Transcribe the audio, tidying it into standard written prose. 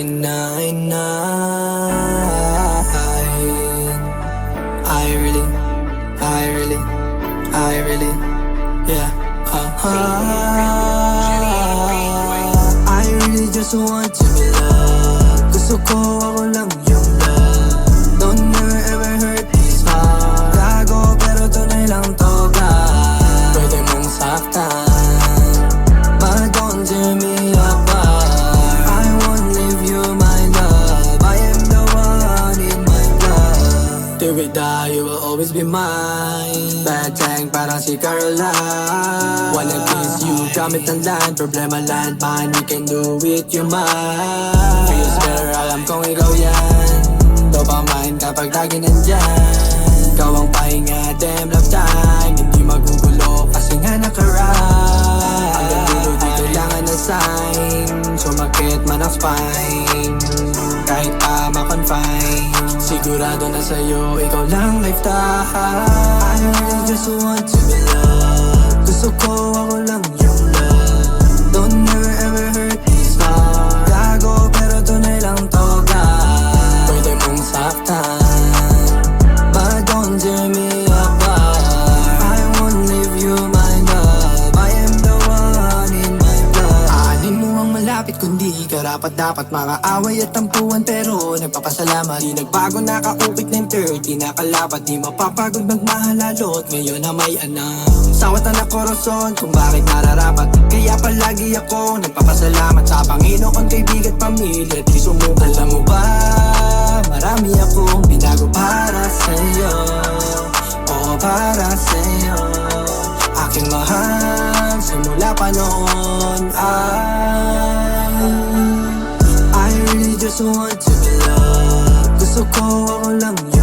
999. I really, yeah. I really just want to be loved. Gusto ko ako lang yung love. Don't never ever hurt this heart. Gago pero tunay lang to, God. Pwede mong saktan, but don't tear me apart. I won't leave you, my love. I am the one in my blood. Till we die, you will always be mine. Bad tank parang si Caroline. Wanna kiss you, gamit ang line. Problema landmine, we can do it, you're mine. Feels better, alam kong ikaw yan. Dopamine kapag lagi nandyan. Ikaw ang pahinga, damn love time. Hindi magugulo kasi nga nakaride. Hanggang dulo di kailangan ng sign. Sumakit man ang spine, kahit pa ma-confine. Sigurado na sa'yo, ikaw lang lifetime. I really just want to be loved. Gusto ko ako lang yung love. Don't never ever hurt this heart. Gago pero tunay lang to, God. Pwede mong saktan, but don't tear me apart. I won't leave you, my love. I am the one in my blood. Aanin mo ang malapit kundi karapat dapat makaaway at tampuan, pero nagpapasalamat. Di nagbago, nakaupit ng 30, nakalapat. Di mapapagod magmahal lalo't ngayon na may anak. Sawat na nakoroson kung bakit nararapat. Kaya palagi ako nagpapasalamat sa Panginoon, kaibigan, pamilya, di sumuko. Alam mo ba, marami akong binago para sa'yo. Oo, para sa'yo. Aking mahal, simula pa noon. I really just want to be loved. Gusto ko ako lang yun.